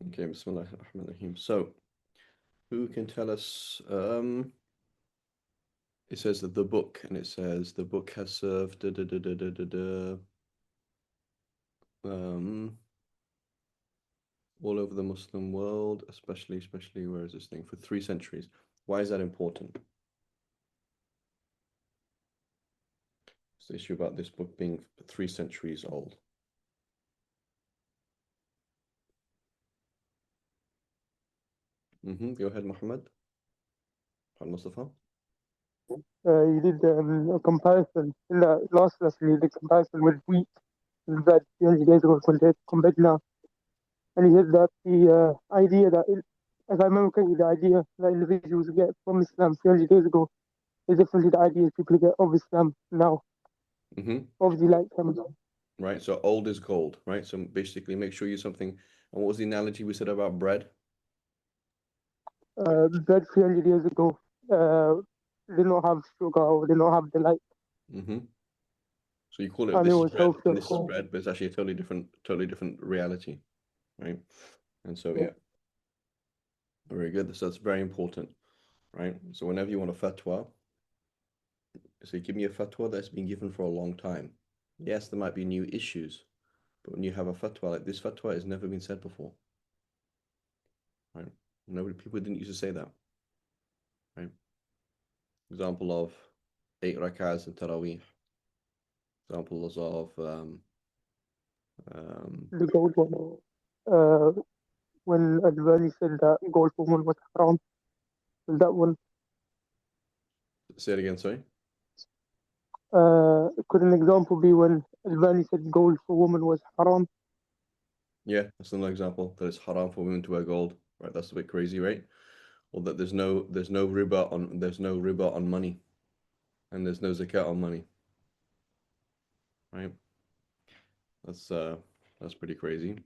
Okay, Bismillah ar-Rahman ar-Rahim. So, who can tell us? It says that the book, and it says the book has served all over the Muslim world, especially where is this thing for 3 centuries. Why is that important? It's the issue about this book being 3 centuries old. Go ahead, Muhammad. Mustafa. You did a comparison in the last lesson. You did a comparison with wheat and bread 300 days ago compared to now. And you said that the idea that, if I remember correctly, the idea that individuals get from Islam 300 days ago is different to the ideas people get of Islam now. Obviously, like Right, so old is gold, right? So basically, make sure you something. And what was the analogy we said about bread? bread 300 years ago did not have sugar or did not have delight, So you call it and it this is was bread healthy. and this is bread, but it's actually a totally different reality, right? And so yeah, very good. So that's very important, right? So whenever you want a fatwa, so give me a fatwa that's been given for a long time. Yes, there might be new issues, but when you have a fatwa like this fatwa has never been said before, right? Nobody, people didn't used to say that, right? Example of 8 rak'ahs in Taraweeh. Examples of The gold one. When Albani said that gold for women was haram, that one. say it again, sorry. Could an example be when Albani said gold for women was haram? Yeah, that's another example that it's haram for women to wear gold, right? That's a bit crazy, right? Or that there's no riba on money, and there's no zakat on money, right? That's pretty crazy.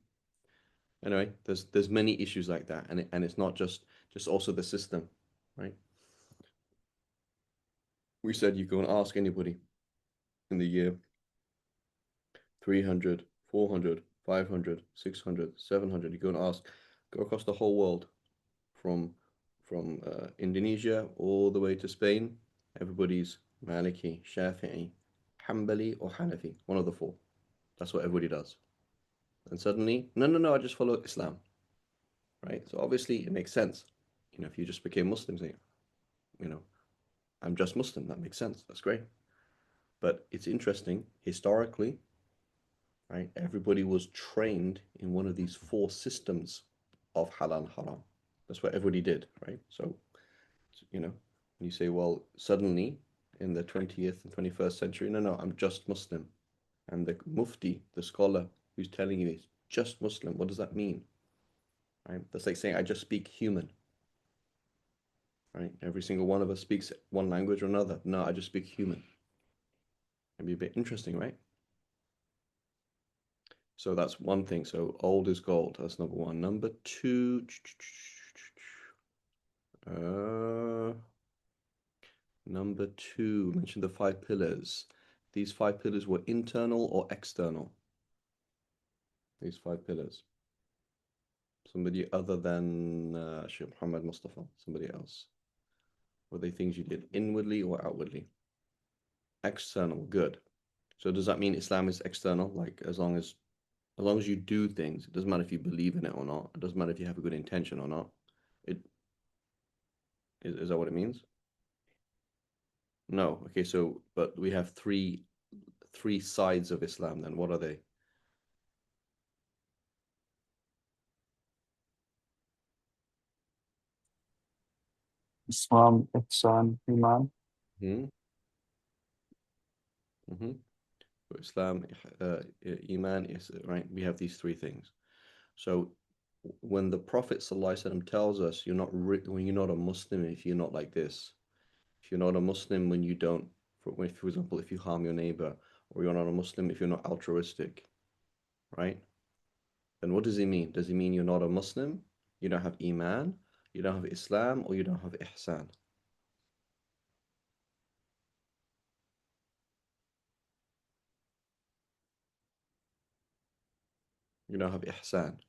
Anyway, there's many issues like that, and it's not just also the system, right? We said you go and ask anybody in the year 300, 400, 500, 600, 700. You go and ask, go across the whole world from Indonesia all the way to Spain. Everybody's Maliki, Shafi'i, Hanbali, or Hanafi, one of the four. That's what everybody does. And suddenly, no, I just follow Islam, right? So obviously it makes sense. If you just became Muslims, you know, I'm just Muslim. That makes sense. That's great. But it's interesting historically, right? Everybody was trained in one of these four systems of halal and haram. That's what everybody did, right? So, when you say, well, suddenly in the 20th and 21st century, no, I'm just Muslim. And the mufti, the scholar who's telling you is just Muslim, what does that mean? Right? That's like saying, I just speak human. Right? Every single one of us speaks one language or another. No, I just speak human. It'd be a bit interesting, right? So that's one thing. So old is gold. That's number one. Number two, mentioned the 5 pillars. These 5 pillars were internal or external? These 5 pillars. Somebody other than Sheikh Muhammad Mustafa, somebody else. Were they things you did inwardly or outwardly? External, good. So does that mean Islam is external? Like as long as you do things, it doesn't matter if you believe in it or not. It doesn't matter if you have a good intention or not. It is that what it means? No. Okay, so but we have three sides of Islam then. What are they? Islam, Ihsan, Iman. Hmm? Islam, Iman is right. We have these three things. So when the Prophet ﷺ tells us when you're not a Muslim if you're not like this, if you're not a Muslim when you don't, for example, if you harm your neighbor, or you're not a Muslim if you're not altruistic, right? Then what does he mean? Does he mean you're not a Muslim? You don't have Iman, you don't have Islam, or you don't have Ihsan? You don't have Ihsan.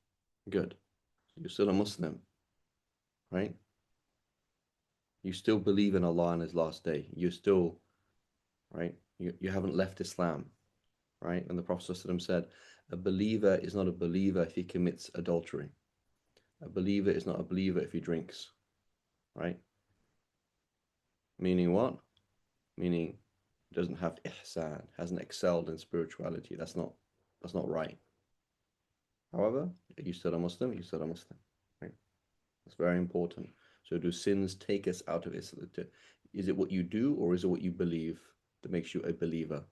Good. You're still a Muslim, right? You still believe in Allah and His last day. You're still, right? You haven't left Islam, right? And the Prophet ﷺ said, a believer is not a believer if he commits adultery. A believer is not a believer if he drinks, right? Meaning what? Meaning doesn't have ihsan, hasn't excelled in spirituality. That's not right. However, you still a Muslim, you still a Muslim, right? That's very important. So do sins take us out of Islam? Is it what you do or is it what you believe that makes you a believer?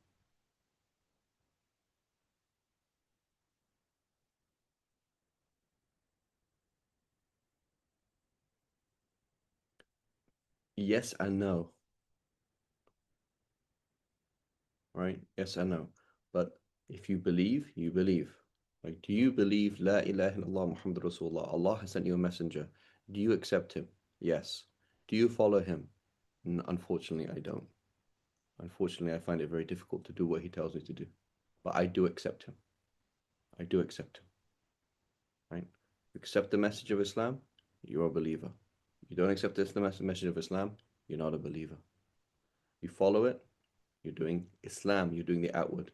Yes and no, right? Yes and no. But if you believe, you believe. Like, do you believe La ilaha illallah Muhammad Rasulullah? Allah has sent you a messenger. Do you accept him? Yes. Do you follow him? Unfortunately, I don't. Unfortunately, I find it very difficult to do what he tells me to do. But I do accept him. I do accept him. Right? You accept the message of Islam, you're a believer. You don't accept the message of Islam, you're not a believer. You follow it, you're doing Islam, you're doing the outward.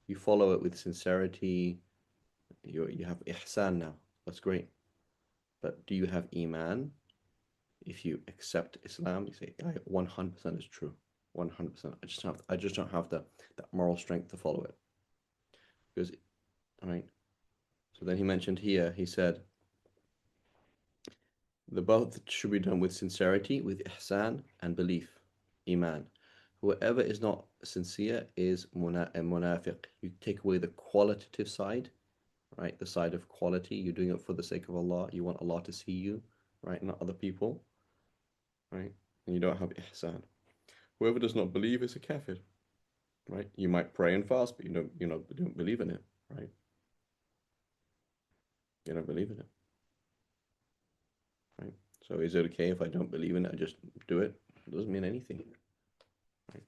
You follow it with sincerity, you have ihsan now. That's great. But do you have iman? If you accept Islam, you say, 100% is true. 100%. I just don't have that moral strength to follow it. Because, all right. So then he mentioned here, he said, the both should be done with sincerity, with ihsan and belief, iman. Whoever is not sincere is a munafiq. You take away the qualitative side, right? The side of quality. You're doing it for the sake of Allah. You want Allah to see you, right? Not other people, right? And you don't have ihsan. Whoever does not believe is a kafir, right? You might pray and fast, but you don't believe in it, right? You don't believe in it, right? So is it okay if I don't believe in it? I just do it? It doesn't mean anything, right?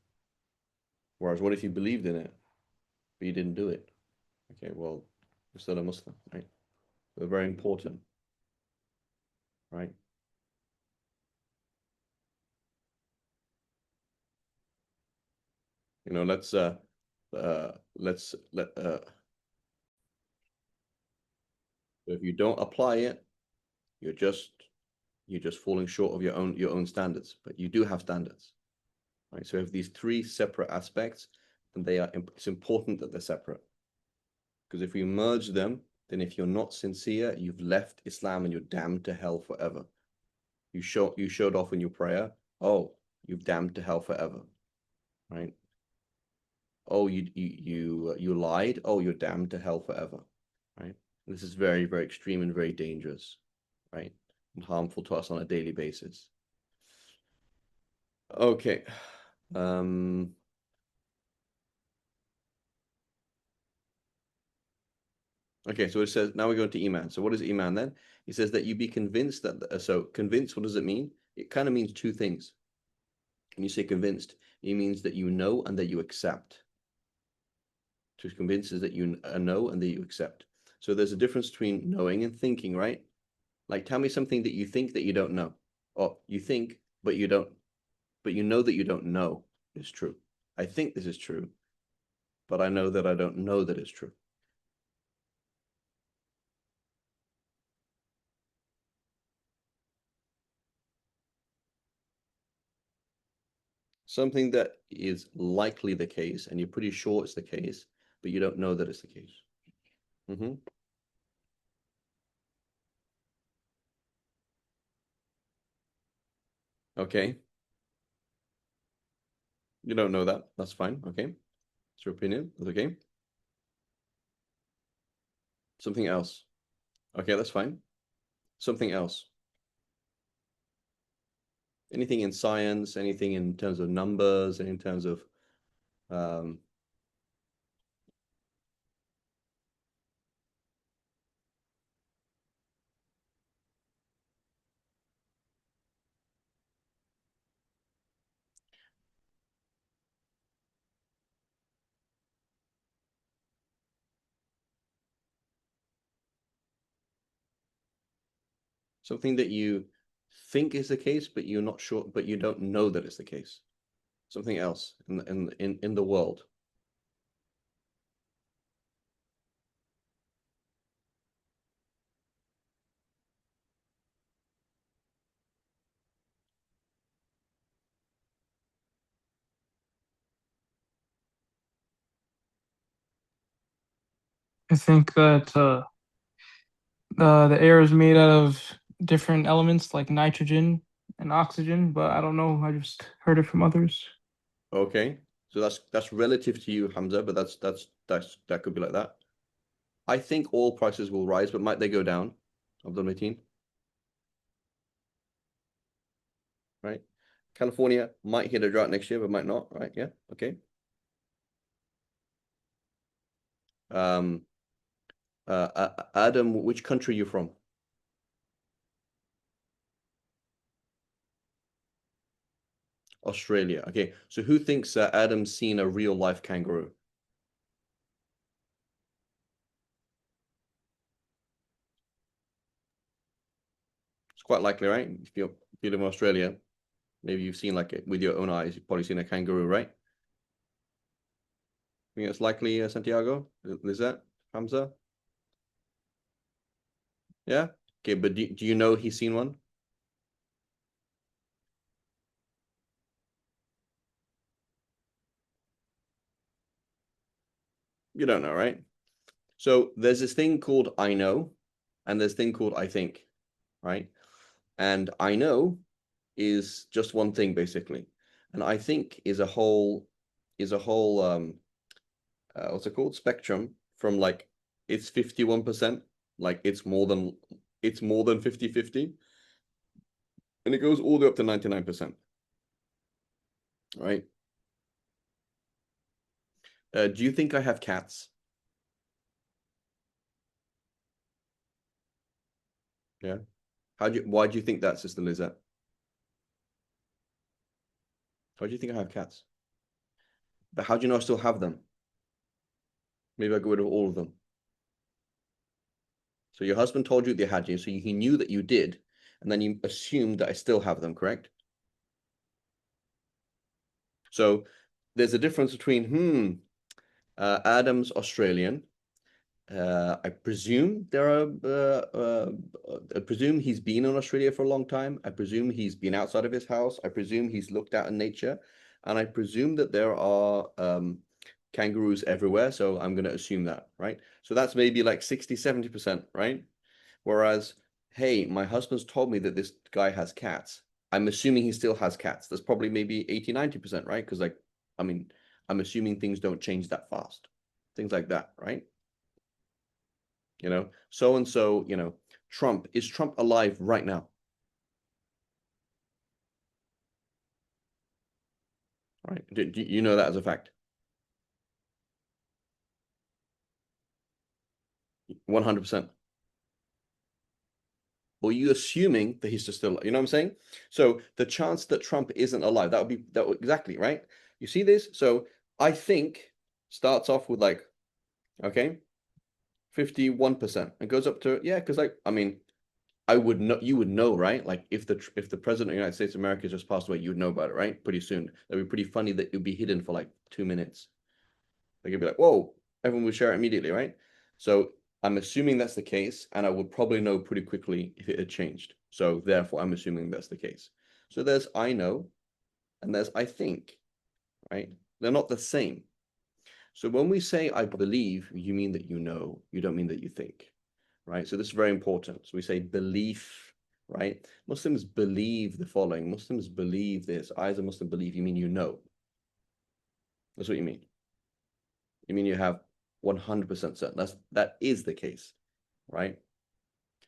Whereas what if you believed in it, but you didn't do it? Okay, well, you're still a Muslim, right? They're very important, right? You know, let's let if you don't apply it, you're just falling short of your own standards, but you do have standards, right? So if these three separate aspects, then it's important that they're separate. Because if we merge them, then if you're not sincere, you've left Islam and you're damned to hell forever. You showed off in your prayer. Oh, you've damned to hell forever, right? Oh, you lied. Oh, you're damned to hell forever, right? This is very, very extreme and very dangerous, right? And harmful to us on a daily basis. Okay. Okay, so it says, now we're going to Iman. So what is Iman then? It says that you be convinced that, so convinced, what does it mean? It kind of means two things. When you say convinced, it means that you know and that you accept. To convince is that you know and that you accept. So there's a difference between knowing and thinking, right? Like, tell me something that you think that you don't know. Or you think, but you don't, but you know that you don't know is true. I think this is true, but I know that I don't know that it's true. Something that is likely the case, and you're pretty sure it's the case, but you don't know that it's the case. Mm-hmm. Okay. You don't know that. That's fine. Okay. It's your opinion. That's okay. Something else. Okay, that's fine. Something else. Anything in science, anything in terms of numbers, in terms of um, Something that you think is the case, but you're not sure, but you don't know that it's the case. Something else in the world. I think that the air is made out of different elements like nitrogen and oxygen, but I don't know. I just heard it from others. Okay, so that's relative to you, Hamza, but that could be like that. I think oil prices will rise, but might they go down? Abdul Mateen, right? California might hit a drought next year, but might not, right? Yeah, okay. Adam, which country are you from? Australia. Okay, so who thinks Adam's seen a real life kangaroo? It's quite likely, right? If you live in Australia, maybe you've seen like it with your own eyes. You've probably seen a kangaroo, right? I think it's likely, Santiago, Lizette, Hamza. Yeah. Okay, but do you know he's seen one? You don't know, right? So there's this thing called I know, and there's this thing called I think, right? And I know is just one thing basically, and I think is a whole what's it called, spectrum from like it's 51%, like it's more than 50-50, and it goes all the way up to 99%, right? Do you think I have cats? Yeah. Why do you think that, Sister Lizette? Why do you think I have cats? But how do you know I still have them? Maybe I got rid of all of them. So your husband told you they had you, so he knew that you did, and then you assumed that I still have them, correct? So there's a difference between, Adam's Australian. I presume I presume he's been in Australia for a long time. I presume he's been outside of his house. I presume he's looked out in nature, and I presume that there are kangaroos everywhere. So I'm going to assume that, right? So that's maybe like 60-70%, right? Whereas, hey, my husband's told me that this guy has cats. I'm assuming he still has cats. That's probably maybe 80-90%, right? Because like, I mean, I'm assuming things don't change that fast. Things like that, right? So and so, Trump, is Trump alive right now? Right? Do you know that as a fact? 100%. Or are you assuming that he's just still, you know what I'm saying? So the chance that Trump isn't alive, that would exactly, right? You see this? So I think starts off with like, okay, 51%. It goes up to, yeah, because like, I mean, I would know, you would know, right? Like if the president of the United States of America just passed away, you would know about it, right? Pretty soon. That'd be pretty funny that it would be hidden for like 2 minutes. Like you'd be like, whoa, everyone would share it immediately, right? So I'm assuming that's the case, and I would probably know pretty quickly if it had changed. So therefore, I'm assuming that's the case. So there's I know, and there's I think, right? They're not the same. So when we say I believe, you mean that you know, you don't mean that you think, right? So this is very important. So we say belief, right? Muslims believe the following. Muslims believe this. I, as a Muslim, believe. You mean you know. That's what you mean. You mean you have 100% certain. That is the case, right?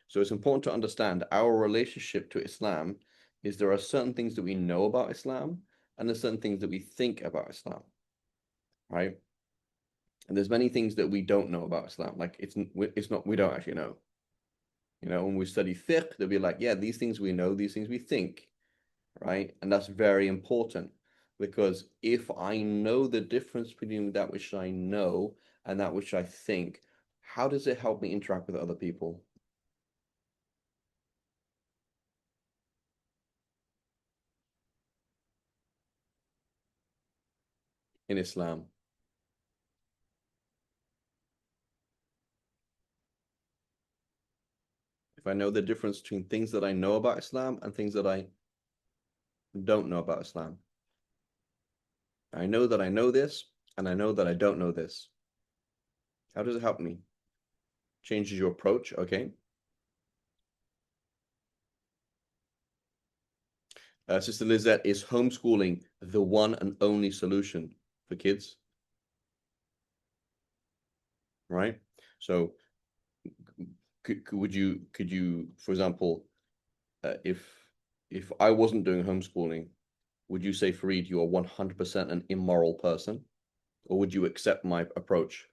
So it's important to understand our relationship to Islam is there are certain things that we know about Islam and there's certain things that we think about Islam, right? And there's many things that we don't know about Islam. Like it's not we don't actually know. When we study fiqh, they'll be like, yeah, these things we know, these things we think, right? And that's very important because if I know the difference between that which I know and that which I think, how does it help me interact with other people? in Islam? If I know the difference between things that I know about Islam and things that I don't know about Islam. I know that I know this, and I know that I don't know this. How does it help me? Changes your approach, okay? Sister Lizette, is homeschooling the one and only solution for kids? Right? So could you, for example, if I wasn't doing homeschooling, would you say, Fareed, you are 100% an immoral person? Or would you accept my approach?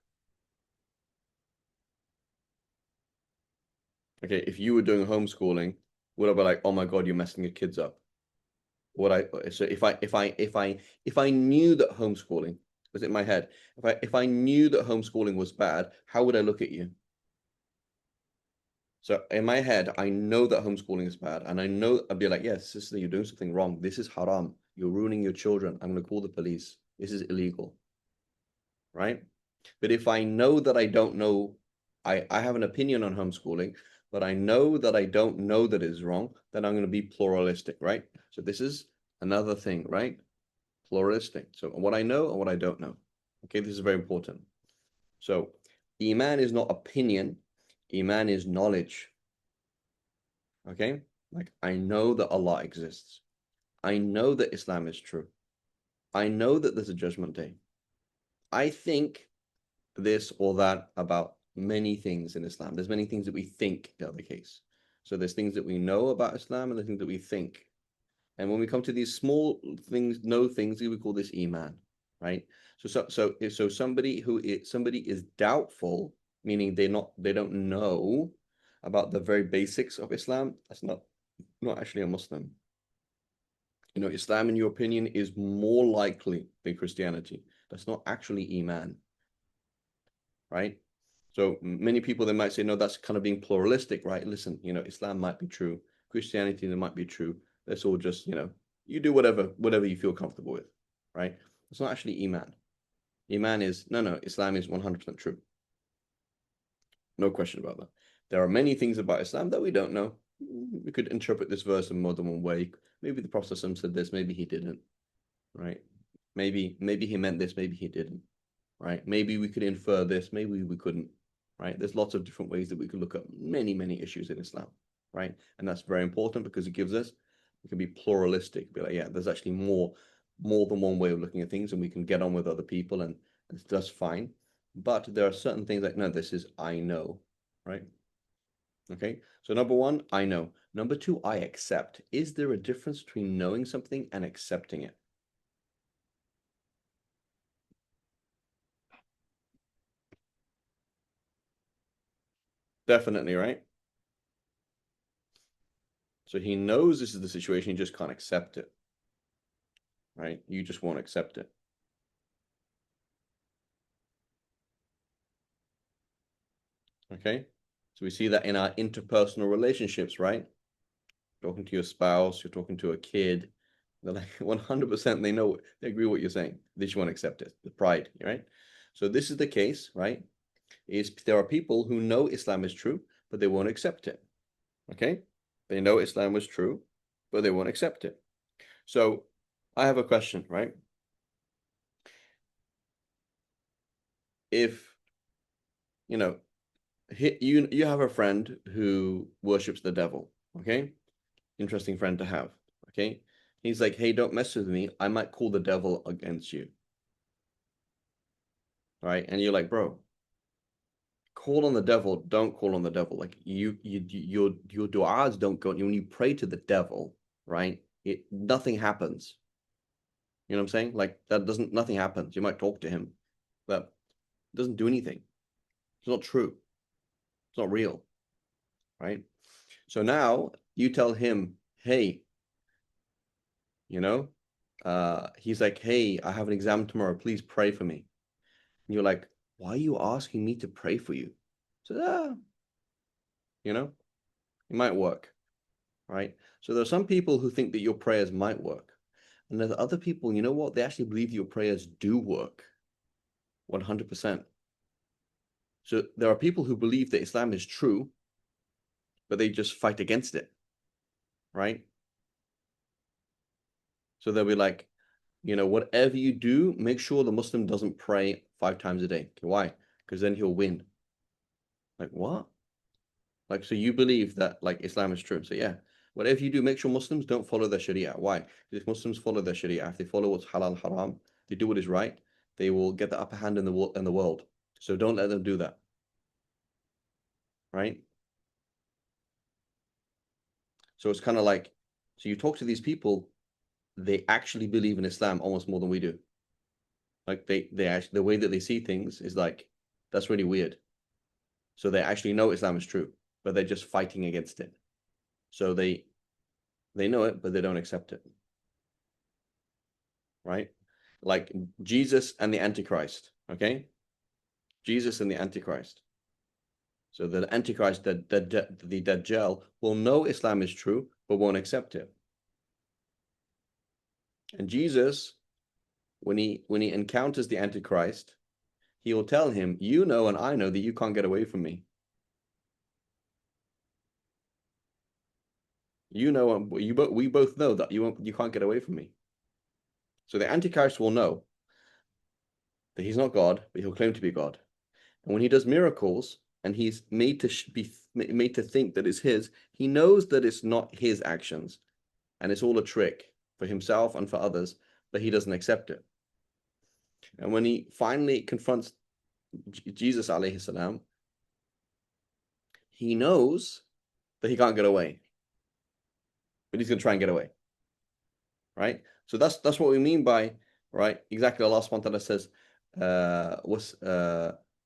Okay, if you were doing homeschooling, would I be like, oh my God, you're messing your kids up? So if I knew that homeschooling was in my head, if I knew that homeschooling was bad, how would I look at you? So in my head, I know that homeschooling is bad, and I know I'd be like, yes, sister, you're doing something wrong. This is haram. You're ruining your children. I'm going to call the police. This is illegal, right? But if I know that I don't know, I have an opinion on homeschooling, but I know that I don't know that is wrong, then I'm going to be pluralistic, right? So this is another thing, right? Pluralistic. So what I know and what I don't know. Okay, this is very important. So Iman is not opinion. Iman is knowledge. Okay? Like, I know that Allah exists. I know that Islam is true. I know that there's a judgment day. I think this or that about many things in Islam. There's many things that we think are the case. So there's things that we know about Islam and the things that we think. And when we come to these small things, no things, we call this Iman, right? So somebody is doubtful, meaning they don't know about the very basics of Islam, that's not actually a Muslim. You know, Islam, in your opinion, is more likely than Christianity. That's not actually Iman, right? So many people, they might say, no, that's kind of being pluralistic, right? Listen, you know, Islam might be true. Christianity, they might be true. Let's all just, you know, you do whatever you feel comfortable with, right? It's not actually Iman. Iman is, no, Islam is 100% true. No question about that. There are many things about Islam that we don't know. We could interpret this verse in more than one way. Maybe the Prophet said this, maybe he didn't, right? Maybe he meant this, maybe he didn't, right? Maybe we could infer this, maybe we couldn't, right? There's lots of different ways that we could look at many issues in Islam, right? And that's very important because it gives us, we can be pluralistic, be like, yeah, there's actually more than one way of looking at things, and we can get on with other people, and that's fine. But there are certain things like, no, this is I know, right? Okay, so number one, I know. Number two, I accept. Is there a difference between knowing something and accepting it? Definitely, right? So he knows this is the situation, he just can't accept it, right? You just won't accept it. Okay, so we see that in our interpersonal relationships, right? Talking to your spouse, you're talking to a kid, they're like 100% they know, they agree with what you're saying. They just won't accept it, the pride, right? So this is the case, right? Is there are people who know Islam is true, but they won't accept it. Okay, they know Islam is true, but they won't accept it. So I have a question, right? If you know, you have a friend who worships the devil, okay? Interesting friend to have, okay? He's like, hey, don't mess with me. I might call the devil against you, right? And you're like, bro, call on the devil. Don't call on the devil. Like your du'as don't go. When you pray to the devil, right? Nothing happens. You know what I'm saying? Like nothing happens. You might talk to him, but it doesn't do anything. It's not true. It's not real, right? So now you tell him, hey, you know, he's like, hey, I have an exam tomorrow. Please pray for me. And you're like, why are you asking me to pray for you? So, you know, it might work, right? So there are some people who think that your prayers might work. And there's other people, you know what? They actually believe your prayers do work 100%. So there are people who believe that Islam is true, but they just fight against it, right? So they'll be like, you know, whatever you do, make sure the Muslim doesn't pray 5 times a day. Why? Because then he'll win. Like, what? Like, so you believe that like Islam is true. So yeah, whatever you do, make sure Muslims don't follow their Sharia. Why? Because if Muslims follow their Sharia, if they follow what's halal, haram, they do what is right, they will get the upper hand in the world. So don't let them do that. Right? So it's kind of like, so you talk to these people, they actually believe in Islam almost more than we do. Like they actually, the way that they see things is like, that's really weird. So they actually know Islam is true, but they're just fighting against it. So they know it, but they don't accept it. Right? Like Jesus and the Antichrist, okay? Jesus and the Antichrist. So the Antichrist, the Dajjal, will know Islam is true, but won't accept it. And Jesus, when he encounters the Antichrist, he will tell him, you know and I know that you can't get away from me. You know, we both know that you can't get away from me. So the Antichrist will know that he's not God, but he'll claim to be God. And when he does miracles and he's made to be made to think that it's his, he knows that it's not his actions, and it's all a trick for himself and for others, but he doesn't accept it. And when he finally confronts Jesus alayhi salam, he knows that he can't get away, but he's going to try and get away. Right? So that's what we mean by, right? Exactly. Allah subhanahu wa ta'ala says,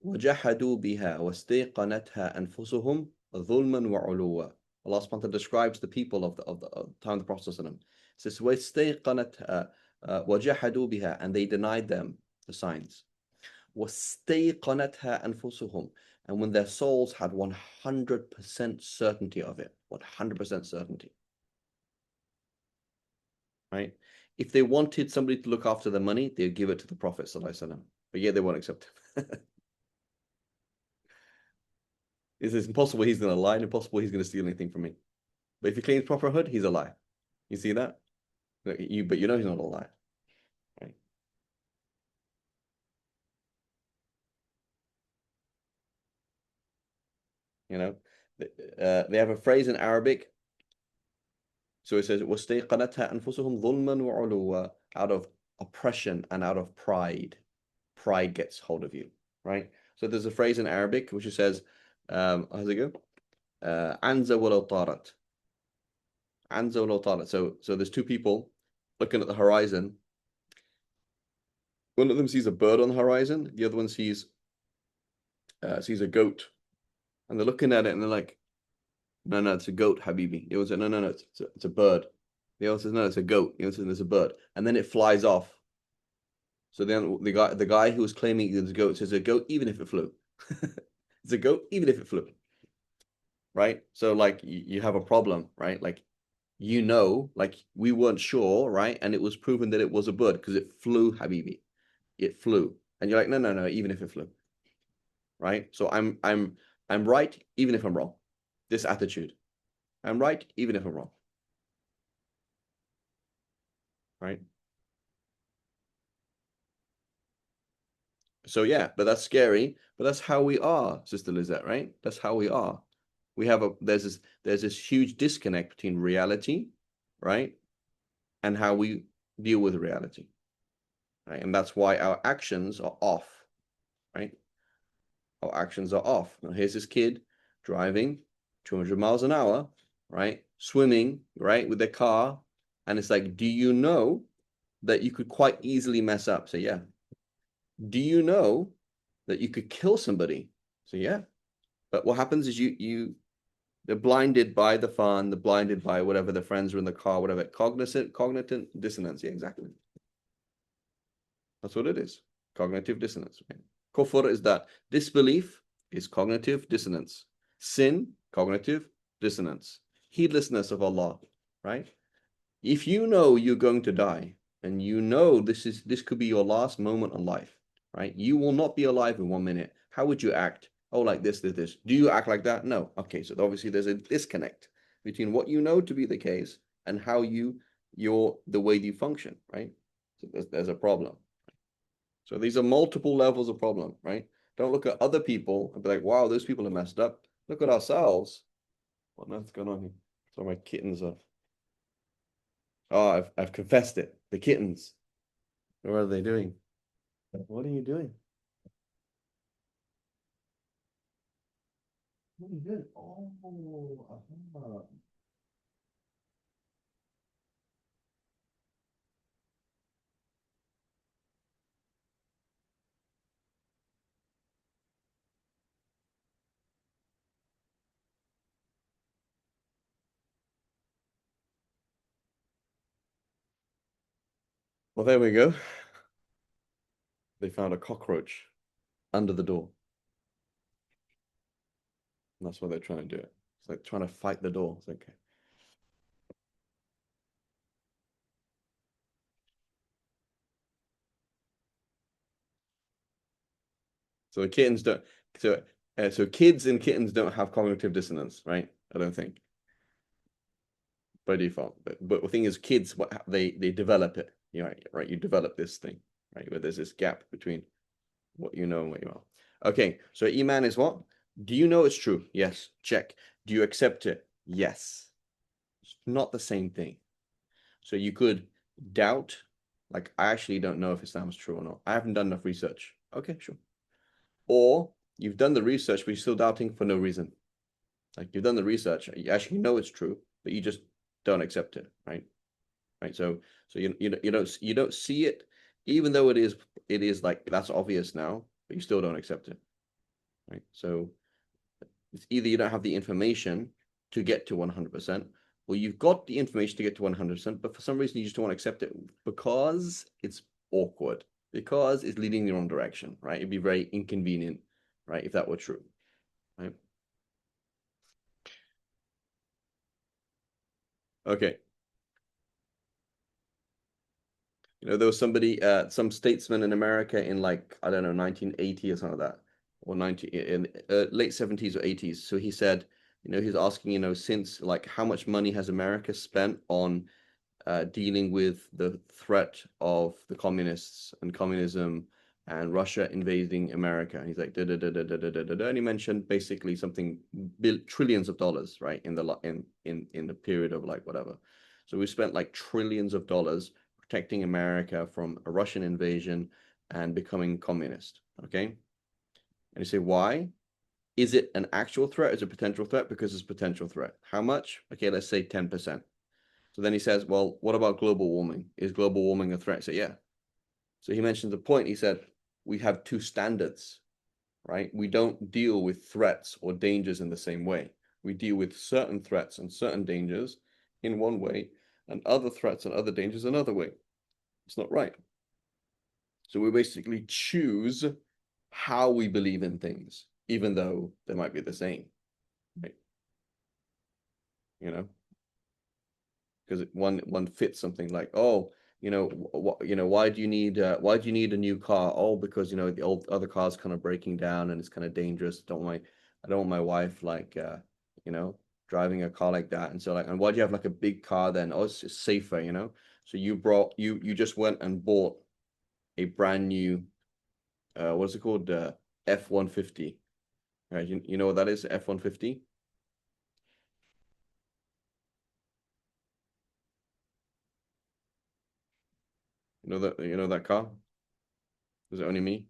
وَجَحَدُوا بِهَا وَاسْتَيْقَنَتْهَا أَنفُسُهُمْ ظُلْمًا وَعُلُوًّا. Allah subhanahu wa ta'ala describes the people of the time of the Prophet sallallahu alaihi wasallam. It says, وَاسْتَيْقَنَتْهَا وَجَحَدُوا بِهَا, and they denied them the signs. وَاسْتَيْقَنَتْهَا أَنفُسُهُمْ, and when their souls had 100% certainty of it, 100% certainty. Right? If they wanted somebody to look after their money, they'd give it to the Prophet sallallahu alaihi wasallam. But yeah, they won't accept it. It's impossible he's going to lie, and impossible he's going to steal anything from me. But if he claims prophethood, he's a liar. You see that? But you know he's not a liar. Right? You know, they have a phrase in Arabic. So it says, وَاسْتَيْقَنَتْهَا أَنفُسُهُمْ ظُلْمًا وَعُلُوًّا, out of oppression and out of pride. Pride gets hold of you, right? So there's a phrase in Arabic which says, how's it go? Anza walau tarat. Anza walau tarat. So there's two people looking at the horizon. One of them sees a bird on the horizon. The other one sees a goat. And they're looking at it and they're like, no, it's a goat, Habibi. The other says, no, it's a bird. The other says, no, it's a goat. The other says, it's a bird. And then it flies off. So then the guy who was claiming it was a goat says, a goat, even if it flew. It's a goat, even if it flew. Right? So like you have a problem, right? Like, you know, like we weren't sure, right? And it was proven that it was a bird because it flew, Habibi. It flew. And you're like, no, even if it flew. Right? So I'm right, even if I'm wrong. This attitude. I'm right, even if I'm wrong. Right? So yeah, but that's scary. But that's how we are, Sister Lizette, right? That's how we are. We have there's this huge disconnect between reality, right, and how we deal with reality, right? And that's why our actions are off, right? Our actions are off. Now here's this kid driving 200 miles an hour, right? Swimming, right, with their car, and it's like, do you know that you could quite easily mess up? So yeah. Do you know that you could kill somebody? So yeah. But what happens is they're blinded by the fun, they're blinded by whatever, their friends are in the car, whatever. Cognitive dissonance. Yeah, exactly. That's what it is. Cognitive dissonance. Right? Kufr is that. Disbelief is cognitive dissonance. Sin, cognitive dissonance. Heedlessness of Allah, right? If you know you're going to die, and you know this could be your last moment in life, right? You will not be alive in 1 minute. How would you act? Oh, like this. Do you act like that? No. Okay, so obviously there's a disconnect between what you know to be the case and how the way you function, right? So there's a problem. So these are multiple levels of problem, right? Don't look at other people and be like, wow, those people are messed up. Look at ourselves. What on earth's going on here? So my kittens are. Oh, I've confessed it. The kittens. What are they doing? What are you doing? What are you doing? Oh, aha. Well, there we go. They found a cockroach under the door. And that's why they're trying to do it. It's like trying to fight the door. It's okay. So the kittens don't. So kids and kittens don't have cognitive dissonance, right? I don't think by default. But the thing is, kids they develop it. You know, right? You develop this thing, right? Where there's this gap between what you know and what you are. Okay, so Iman is what? Do you know it's true? Yes. Check. Do you accept it? Yes. It's not the same thing. So you could doubt, like, I actually don't know if Islam is true or not. I haven't done enough research. Okay, sure. Or you've done the research, but you're still doubting for no reason. Like you've done the research, you actually know it's true, but you just don't accept it, right? Right. So you don't see it, even though it is like that's obvious now, but you still don't accept it. Right. So it's either you don't have the information to get to 100%, or you've got the information to get to 100%, but for some reason you just don't want to accept it because it's awkward, because it's leading in the wrong direction, right? It'd be very inconvenient, right, if that were true, right? Okay. You know, there was somebody, some statesman in America in like, I don't know, 1980 or something like that, or 90 in late 70s or 80s. So he said, you know, he's asking, you know, since like how much money has America spent on dealing with the threat of the communists and communism and Russia invading America. And he's like, da, da, da, da, da, da, da, da. And he mentioned basically something trillions of dollars, right, in the period of like whatever. So we spent like trillions of dollars protecting America from a Russian invasion and becoming communist. Okay. And you say, why? Is it an actual threat? Is it a potential threat? Because it's a potential threat. How much? Okay, let's say 10%. So then he says, well, what about global warming? Is global warming a threat? So yeah. So he mentioned the point. He said, we have two standards, right? We don't deal with threats or dangers in the same way. We deal with certain threats and certain dangers in one way and other threats and other dangers another way. It's not right. So we basically choose how we believe in things, even though they might be the same, right? You know, because one fits something like, oh, you know, why do you need a new car? Oh, because you know the old other car's kind of breaking down and it's kind of dangerous. I don't want my wife like you know, driving a car like that. And so like, and why do you have like a big car then? Oh, it's just safer, you know. So you just went and bought a brand new what's it called? F-150. Right? You know what that is? F-150. You know that car? Is it only me?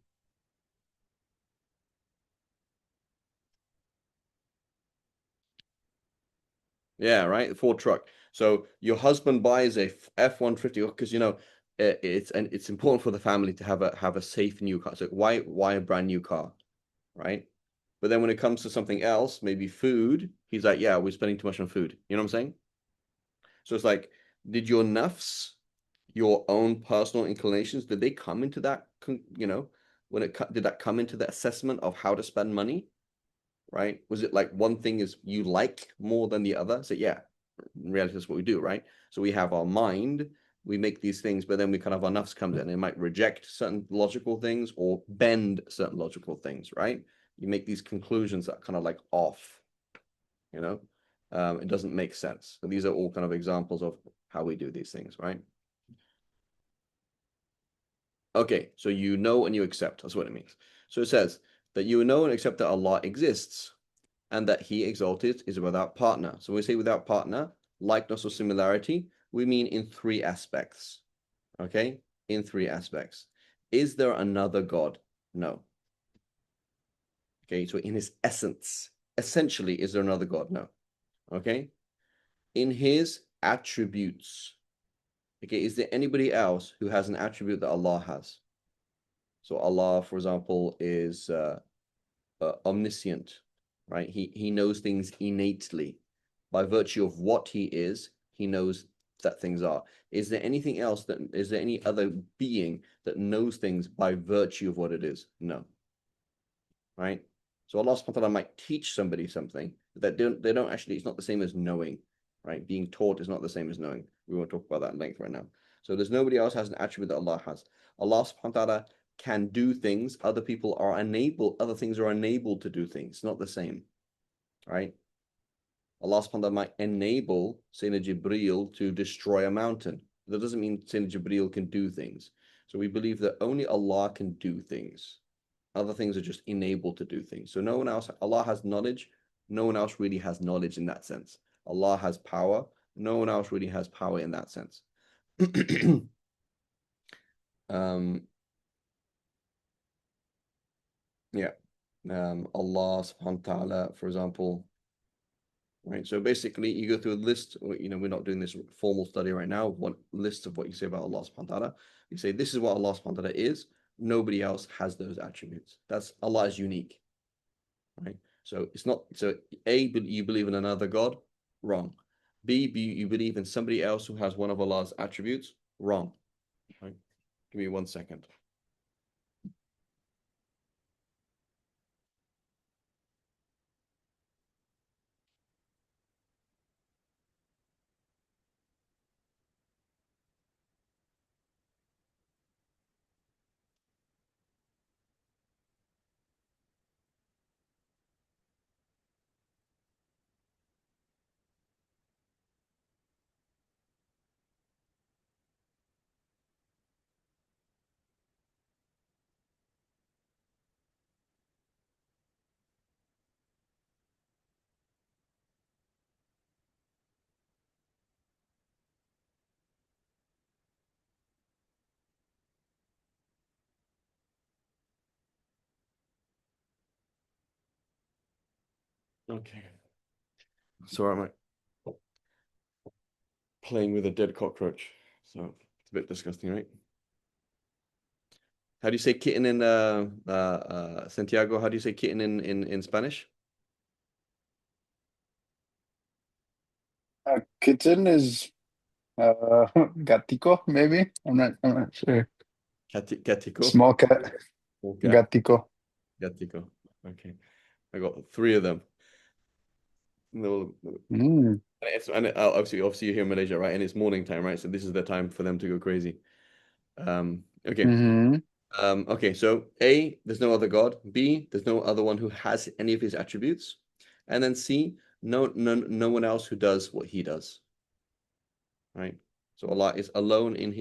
Yeah, right. Ford truck. So your husband buys a F-150 because you know it's important for the family to have a safe new car. So why a brand new car, right? But then when it comes to something else, maybe food, he's like, yeah, we're spending too much on food. You know what I'm saying? So it's like, did your nafs, your own personal inclinations, did they come into that? You know, did that come into the assessment of how to spend money? Right? Was it like one thing is you like more than the other? So yeah, in reality, that's what we do, right? So we have our mind we make these things, but then we kind of our nafs comes in. It might reject certain logical things or bend certain logical things, right? You make these conclusions that are kind of like off, you know? It doesn't make sense. So these are all kind of examples of how we do these things, right? Okay, so you know and you accept. That's what it means. So it says that you know and accept that Allah exists and that He exalted is without partner. So when we say without partner, likeness or similarity, we mean in three aspects. Okay, in three aspects. Is there another God? No. Okay, so in His essence, essentially, is there another God? No. Okay, in His attributes. Okay, is there anybody else who has an attribute that Allah has? So Allah, for example, is omniscient, right? He knows things innately. By virtue of what He is, He knows that things are. Is there anything else is there any other being that knows things by virtue of what it is? No. Right? So Allah subhanahu wa ta'ala might teach somebody something that they don't actually, it's not the same as knowing, right? Being taught is not the same as knowing. We won't talk about that at length right now. So there's nobody else has an attribute that Allah has. Allah subhanahu wa ta'ala can do things. Other people are unable, other things are unable to do things. It's not the same, right? Allah subhanahu wa ta'ala might enable Sayyidina Jibreel to destroy a mountain. That doesn't mean Sayyidina Jibreel can do things. So we believe that only Allah can do things. Other things are just enabled to do things. So no one else, Allah has knowledge. No one else really has knowledge in that sense. Allah has power. No one else really has power in that sense. Yeah. Allah subhanahu wa ta'ala, for example, right? So basically you go through a list, you know, we're not doing this formal study right now, one list of what you say about Allah subhanahu wa ta'ala. You say, this is what Allah subhanahu wa ta'ala is. Nobody else has those attributes. That's Allah is unique, right? So it's not, so A, you believe in another God, wrong. B, you believe in somebody else who has one of Allah's attributes, wrong. Right? Give me 1 second. Okay. Sorry, I'm playing with a dead cockroach. So it's a bit disgusting, right? How do you say kitten in Santiago? How do you say kitten in Spanish? Kitten is gatico, maybe. I'm not sure. Gatico. Small cat. Or gat- Gatico. Gatico. Okay. I got 3 of them. No, Mm. obviously you're here in Malaysia, right? And it's morning time, right? So this is the time for them to go crazy. Okay. Mm-hmm. Okay, so A, there's no other God. B, there's no other one who has any of his attributes. And then C, no one else who does what he does. Right? So Allah is alone in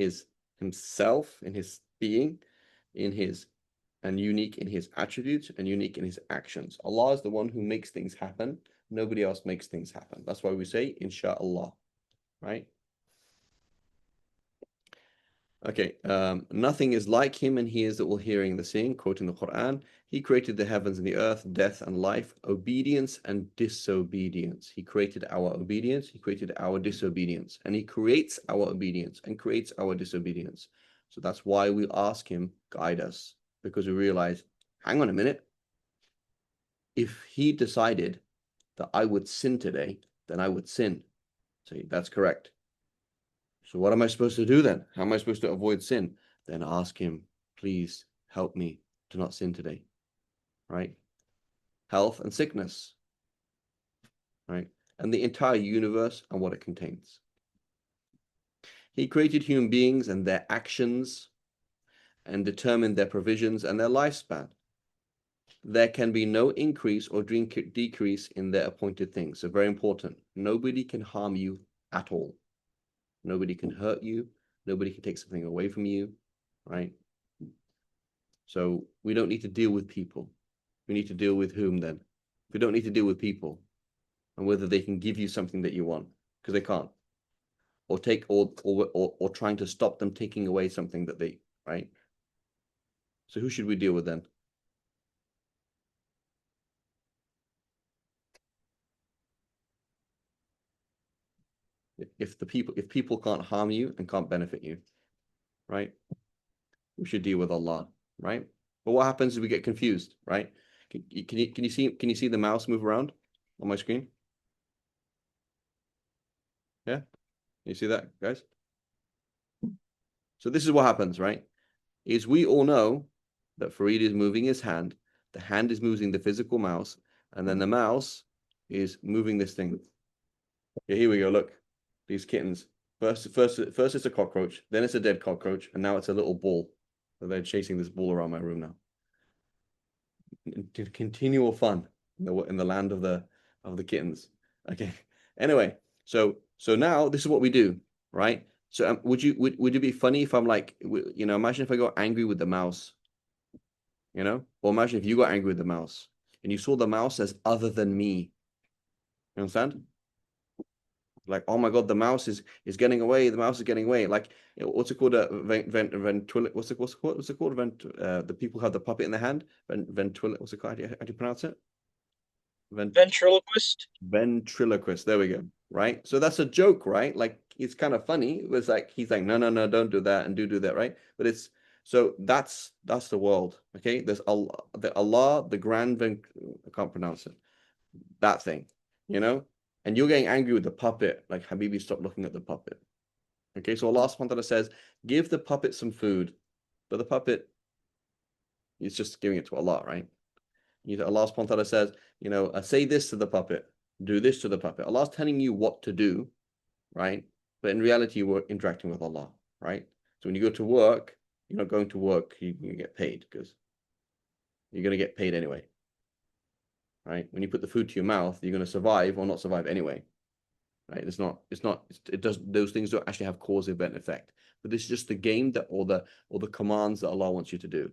himself, in his being, and unique in his attributes and unique in his actions. Allah is the one who makes things happen. Nobody else makes things happen. That's why we say, Insha'Allah, right? Okay, nothing is like him, and he is the all-hearing, the seeing, quoting the Quran. He created the heavens and the earth, death and life, obedience and disobedience. He created our obedience, he created our disobedience, and he creates our obedience and creates our disobedience. So that's why we ask him, guide us, because we realize, hang on a minute, if he decided that I would sin today, then I would sin. So that's correct. So what am I supposed to do then? How am I supposed to avoid sin? Then ask him, please help me to not sin today, right? Health and sickness, right? And the entire universe and what it contains. He created human beings and their actions and determined their provisions and their lifespan. There can be no increase or decrease in their appointed things. So very important. Nobody can harm you at all. Nobody can hurt you. Nobody can take something away from you, right? So we don't need to deal with people. We need to deal with whom then? We don't need to deal with people and whether they can give you something that you want, because they can't. Or take or trying to stop them taking away something that they, right? So who should we deal with then? If people can't harm you and can't benefit you, right? We should deal with Allah, right? But what happens is we get confused, right? Can you see the mouse move around on my screen? Yeah, you see that, guys? So this is what happens, right? Is we all know that Farid is moving his hand, the hand is moving the physical mouse, and then the mouse is moving this thing. Yeah, here we go. Look, these kittens. First it's a cockroach, then it's a dead cockroach, and now it's a little ball. So they're chasing this ball around my room now. Continual fun in the land of the kittens. Okay. Anyway, so now this is what we do, right? So would it be funny if I'm like, imagine if I got angry with the mouse, or imagine if you got angry with the mouse and you saw the mouse as other than me. You understand? Like, oh my God, the mouse is getting away. The mouse is getting away. Like, what's it called? What's it called? The people have the puppet in their hand. What's it called? How do you pronounce it? Ventriloquist. Ventriloquist. There we go. Right. So that's a joke, right? Like, it's kind of funny. It was like he's like, no, don't do that and do that, right? But it's so that's the world. Okay. There's Allah, the grand. I can't pronounce it. That thing, And you're getting angry with the puppet, like Habibi, stop looking at the puppet. Okay, so Allah subhanahu wa ta'ala says, give the puppet some food. But the puppet is just giving it to Allah, right? Allah subhanahu wa ta'ala says, say this to the puppet, do this to the puppet. Allah's telling you what to do, right? But in reality, we're interacting with Allah, right? So when you go to work, you're not going to work, you get paid because you're going to get paid anyway. Right? When you put the food to your mouth, you're going to survive or not survive anyway. Right? Those things don't actually have cause, event, effect. But this is just the game or the commands that Allah wants you to do.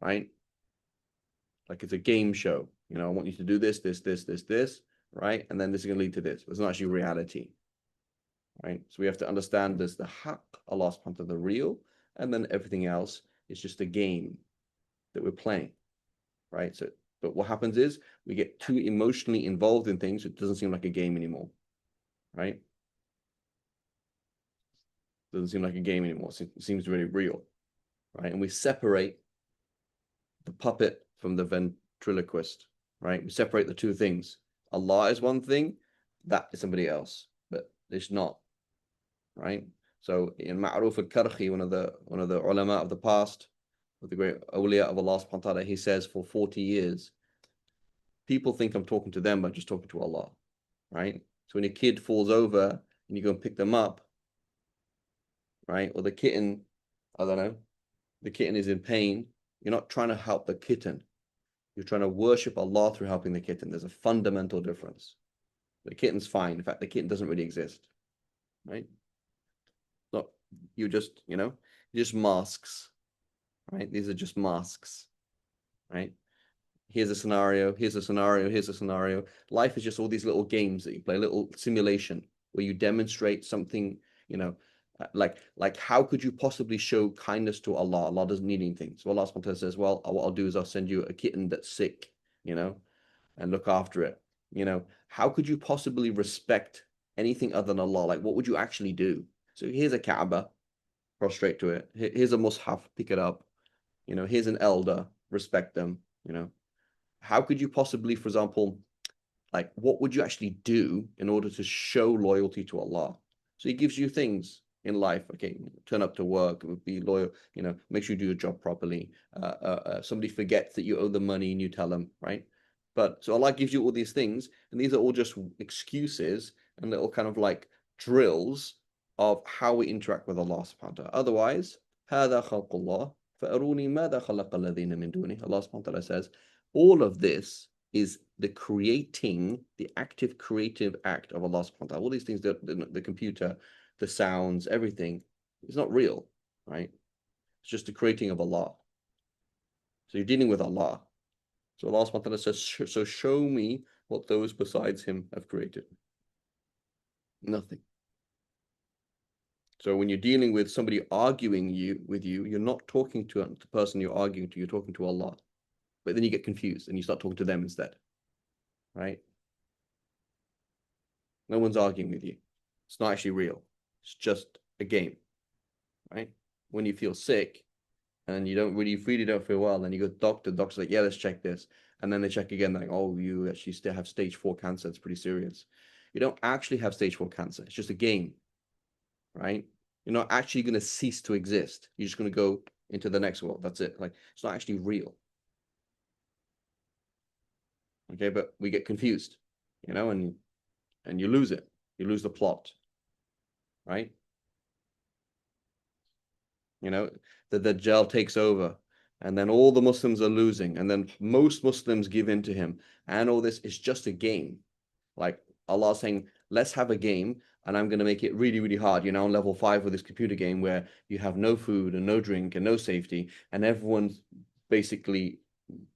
Right? Like it's a game show. I want you to do this, right? And then this is going to lead to this. It's not actually reality. Right? So we have to understand there's the haqq, Allah subhanahu wa ta'ala, the real, and then everything else is just a game that we're playing. Right? But what happens is we get too emotionally involved in things. It doesn't seem like a game anymore, right? Doesn't seem like a game anymore. It seems very real, right? And we separate the puppet from the ventriloquist, right? We separate the two things. Allah is one thing, that is somebody else, but it's not, right? So in Ma'ruf al-Karhi, one of the ulama of the past, with the great awliya of Allah subhanahu wa ta'ala, he says for 40 years, people think I'm talking to them, but I'm just talking to Allah, right? So when a kid falls over and you go and pick them up, right? Or the kitten, I don't know, the kitten is in pain. You're not trying to help the kitten. You're trying to worship Allah through helping the kitten. There's a fundamental difference. The kitten's fine. In fact, the kitten doesn't really exist, right? Look, just masks. Right? These are just masks, right? Here's a scenario, here's a scenario, here's a scenario. Life is just all these little games that you play, a little simulation where you demonstrate something, like how could you possibly show kindness to Allah? Allah doesn't need anything. So Allah subhanahu wa ta'ala says, well, what I'll do is I'll send you a kitten that's sick, and look after it. How could you possibly respect anything other than Allah? Like, what would you actually do? So here's a Kaaba, prostrate to it. Here's a Mus'haf, pick it up. Here's an elder, respect them, How could you possibly, for example, like what would you actually do in order to show loyalty to Allah? So he gives you things in life. Okay, turn up to work, be loyal, make sure you do your job properly. Somebody forgets that you owe them money and you tell them, right? But so Allah gives you all these things, and these are all just excuses and little kind of like drills of how we interact with Allah subhanahu wa ta'ala. Otherwise, هذا خلق الله فأروني ماذا خلق الذين من دونه. Allah subhanahu wa ta'ala says, all of this is the creating, the active creative act of Allah subhanahu wa ta'ala. All these things, the computer, the sounds, everything, is not real, right? It's just the creating of Allah. So you're dealing with Allah. So Allah subhanahu wa ta'ala says, so show me what those besides him have created. Nothing. So when you're dealing with somebody arguing with you, you're not talking to the person you're arguing to, you're talking to Allah. But then you get confused and you start talking to them instead, right? No one's arguing with you. It's not actually real. It's just a game, right? When you feel sick and you really don't feel well, then you go to the doctor's like, yeah, let's check this. And then they check again, like, oh, you actually still have stage 4 cancer. It's pretty serious. You don't actually have stage 4 cancer. It's just a game, right? You're not actually going to cease to exist. You're just going to go into the next world. That's it. Like, it's not actually real. Okay, but we get confused, you know, and you lose it. You lose the plot, right? You know, the Dajjal takes over, and then all the Muslims are losing, and then most Muslims give in to him, and all this is just a game. Like Allah saying, let's have a game, and I'm going to make it really, really hard. You're now on level 5 with this computer game where you have no food and no drink and no safety, and everyone's basically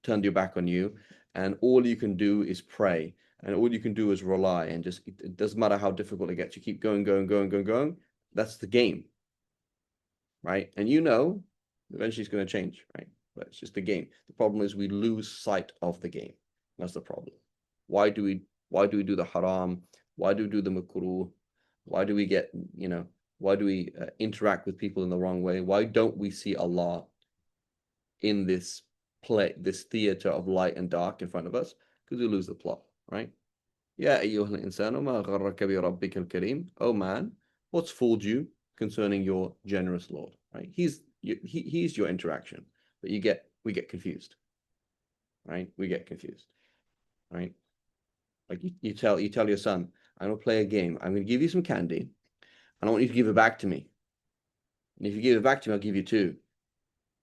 turned your back on you, and all you can do is pray, and all you can do is rely, and just it doesn't matter how difficult it gets. You keep going. That's the game, right? And you know, eventually it's going to change, right? But it's just the game. The problem is we lose sight of the game. That's the problem. Why do we do the haram? Why do we do the makruh? Why do we get, you know, why do we interact with people in the wrong way? Why don't we see Allah in this play, this theater of light and dark in front of us? Because we lose the plot, right? Ya ayyuhal insanu ma gharraka bi rabbikal kareem. Oh man, what's fooled you concerning your generous Lord, right? He's your interaction, but we get confused, right? We get confused, right? Like you tell your son, I'm gonna play a game. I'm gonna give you some candy, and I want you to give it back to me. And if you give it back to me, I'll give you 2.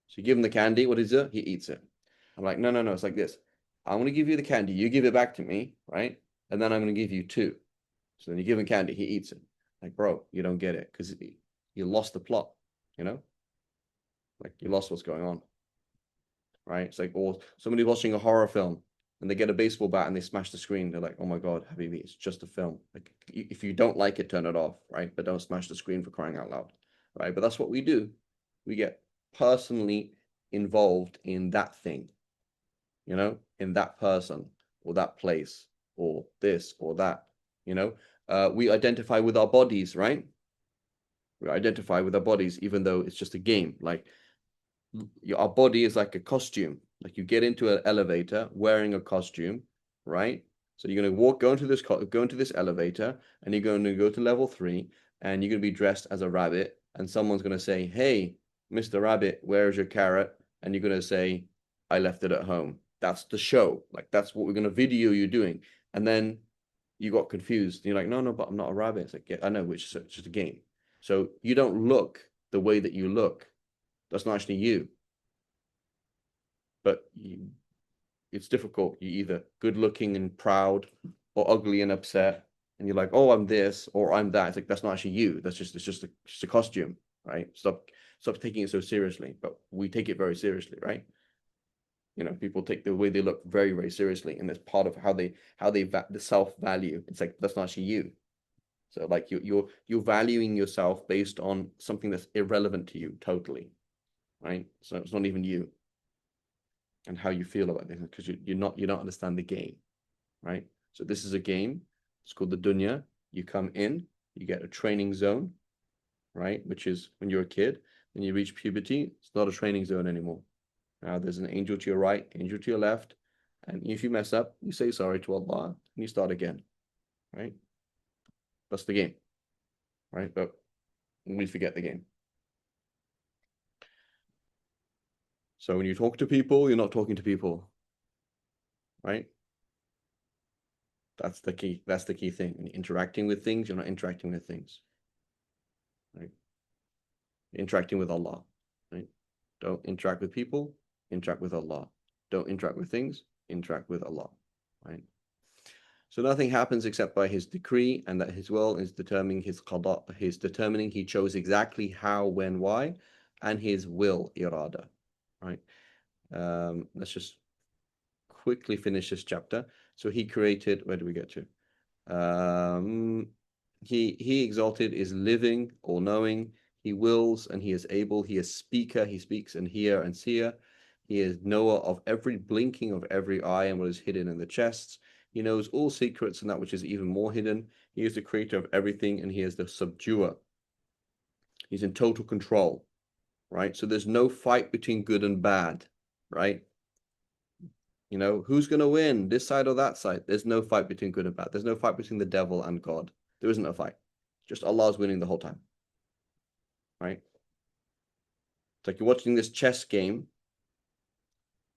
So you give him the candy. What is it? He eats it. I'm like, no. It's like this. I'm gonna give you the candy. You give it back to me, right? And then I'm gonna give you 2. So then you give him candy. He eats it. Like, bro, you don't get it because you lost the plot. You know, like you lost what's going on, right? It's like, or somebody watching a horror film and they get a baseball bat and they smash the screen. They're like, oh my God, Habibi, it's just a film. Like, if you don't like it, turn it off, right? But don't smash the screen for crying out loud, right? But that's what we do. We get personally involved in that thing, you know, in that person or that place or this or that, you know. We identify with our bodies, right? We identify with our bodies, even though it's just a game. Like, our body is like a costume. Like you get into an elevator wearing a costume, right? So you're going to go into this elevator, and you're going to go to level 3, and you're going to be dressed as a rabbit, and someone's going to say, hey, Mr. Rabbit, where's your carrot? And you're going to say, I left it at home. That's the show. Like, that's what we're going to video you doing. And then you got confused. You're like, no, but I'm not a rabbit. It's like, yeah, I know, which is just a game. So you don't look the way that you look. That's not actually you. But it's difficult. You're either good looking and proud or ugly and upset. And you're like, oh, I'm this or I'm that. It's like, that's not actually you. It's just a costume, right? Stop taking it so seriously. But we take it very seriously, right? You know, people take the way they look very, very seriously. And that's part of how they the self-value. It's like, that's not actually you. So like you're valuing yourself based on something that's irrelevant to you totally, right? So it's not even you and how you feel about this, because you don't understand the game, right? So this is a game. It's called the dunya. You come in, you get a training zone, right? Which is when you're a kid, when you reach puberty, it's not a training zone anymore. Now there's an angel to your right, angel to your left, and if you mess up, you say sorry to Allah and you start again, right? That's the game, right? But we forget the game. So when you talk to people, you're not talking to people, right? That's the key. That's the key thing. When you're interacting with things, you're not interacting with things. interacting with Allah, right? Don't interact with people, interact with Allah. Don't interact with things, interact with Allah, right? So nothing happens except by his decree, and that his will is determining his qada, his determining he chose exactly how, when, why, and his will, irada, right? Let's just quickly finish this chapter. So he created, where do we get to? He exalted is living, all-knowing. He wills and he is able. He is speaker. He speaks and hear and seer. He is knower of every blinking of every eye and what is hidden in the chests. He knows all secrets and that which is even more hidden. He is the creator of everything and he is the subduer. He's in total control, right? So there's no fight between good and bad, right? You know, who's going to win, this side or that side? There's no fight between good and bad. There's no fight between the devil and God. There isn't a fight. Just Allah's winning the whole time, right? It's like you're watching this chess game.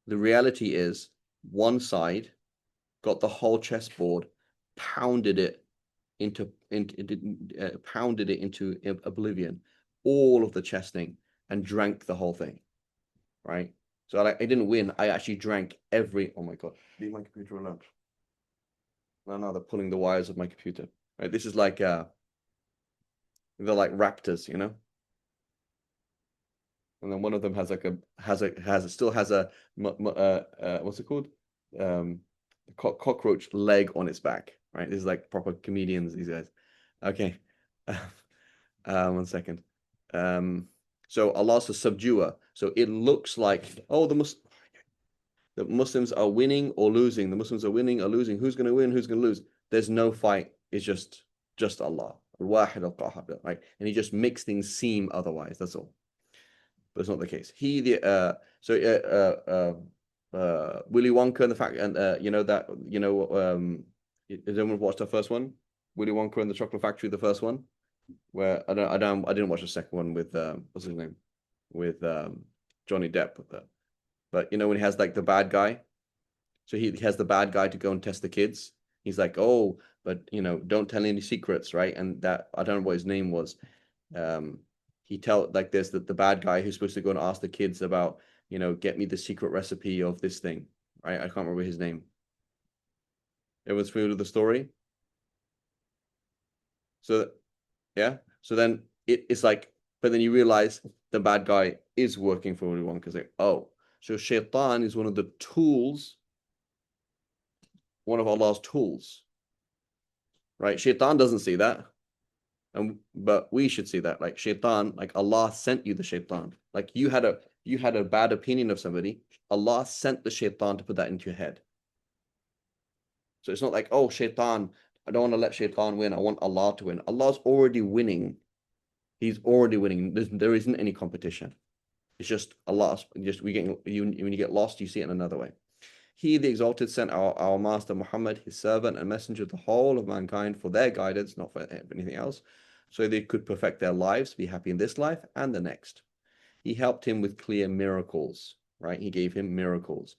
The reality is one side got the whole chessboard, pounded it into oblivion, all of the chessing, and drank the whole thing, right? So I didn't win. I actually drank every. Oh my God! Leave my computer alone. No, they're pulling the wires of my computer. Right? This is like they're like raptors, you know. And then one of them has like still has a what's it called? Cockroach leg on its back. Right? This is like proper comedians, these guys. Okay. 1 second. So Allah's a subduer. So it looks like, oh, the Muslims are winning or losing. The Muslims are winning or losing. Who's going to win? Who's going to lose? There's no fight. It's just Allah. Al-Wahid al-Qahhar, right? And he just makes things seem otherwise. That's all. But it's not the case. Willy Wonka and the fact, and has anyone watched the first one? Willy Wonka and the Chocolate Factory, the first one, where I didn't watch the second one with what's his name, with Johnny Depp, but you know when he has like the bad guy, so he has the bad guy to go and test the kids. He's like, oh, but you know, don't tell any secrets, right? And that I don't know what his name was. He there's the bad guy who's supposed to go and ask the kids about, you know, get me the secret recipe of this thing, right? I can't remember his name. Everyone's familiar with the story? So, yeah. So then it's like, but then you realize the bad guy is working for everyone because like, oh, so shaitan is one of the tools, one of Allah's tools, right? Shaitan doesn't see that. But we should see that, like shaitan, like Allah sent you the shaitan. Like you had a bad opinion of somebody. Allah sent the shaitan to put that into your head. So it's not like, oh, shaitan, I don't want to let shaitan win. I want Allah to win. Allah's already winning. He's already winning. There isn't any competition. It's just Allah. Just when you get lost, you see it in another way. He, the Exalted, sent our Master Muhammad, his servant and messenger, the whole of mankind for their guidance, not for anything else, so they could perfect their lives, be happy in this life and the next. He helped him with clear miracles, right? He gave him miracles.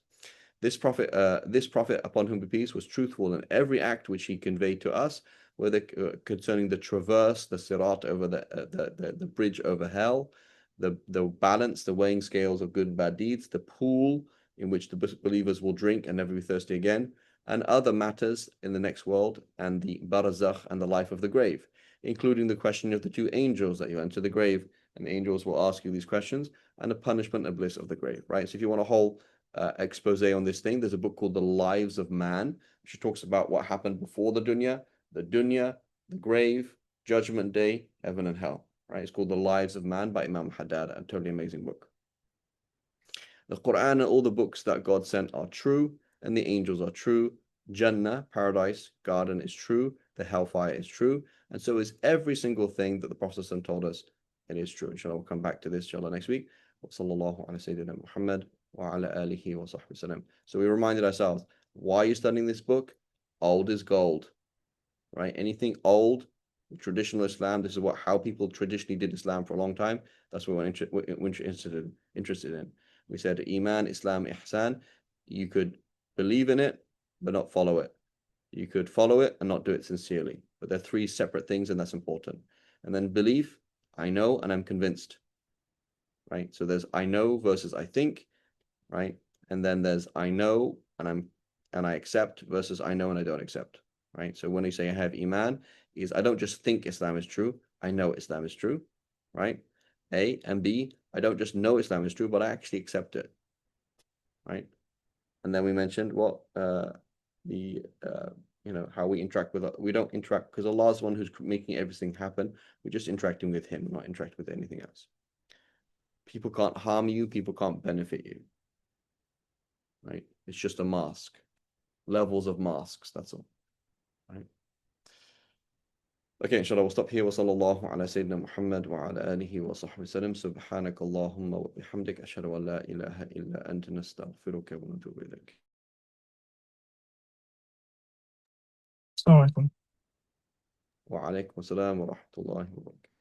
This prophet upon whom be peace was truthful in every act which he conveyed to us, whether concerning the traverse, the sirat over the bridge over hell, the balance, the weighing scales of good and bad deeds, the pool in which the believers will drink and never be thirsty again, and other matters in the next world, and the barzakh and the life of the grave, including the question of the two angels that you enter the grave, and the angels will ask you these questions, and the punishment and bliss of the grave, right? So if you want a whole expose on this thing, there's a book called The Lives of Man, which talks about what happened before the dunya, the grave, judgment day, heaven and hell, right? It's called The Lives of Man by Imam Haddad, a totally amazing book. The Quran and all the books that God sent are true, and the angels are true. Jannah, paradise, garden is true. The hellfire is true. And so is every single thing that the Prophet told us. It is true. Inshallah, we'll come back to this, inshallah, next week. Sallallahu ala Sayyidina Muhammad wa ala alihi wa sahbihi sallam. So we reminded ourselves, why are you studying this book? Old is gold, right? Anything old, traditional Islam, this is how people traditionally did Islam for a long time. That's what we're interested in. We said Iman, Islam, Ihsan. You could believe in it, but not follow it. You could follow it and not do it sincerely. But they're three separate things, and that's important. And then belief, I know and I'm convinced. right? So there's I know versus I think, right? And then there's I know and I accept versus I know and I don't accept, right? So when you say I have Iman, is I don't just think Islam is true, I know Islam is true, right? A, and B, I don't just know Islam is true, but I actually accept it, right? And then we mentioned what how we interact with we don't interact because Allah is the one who's making everything happen. We're just interacting with Him, not interacting with anything else. People can't harm you, people can't benefit you, right? It's just a mask, levels of masks, that's all, right? Okay, inshallah, we'll stop here. Wa sallallahu ala Sayyidina Muhammad wa ala alihi wa sahbihi sallam. Subhanaka Allahumma wa bihamdik. Ashhadu an la ilaha illa anta nastaghfiruka wa natubu ilayk. Assalamu alaikum. Wa alaikum assalam wa rahmatullahi wa barakatuh.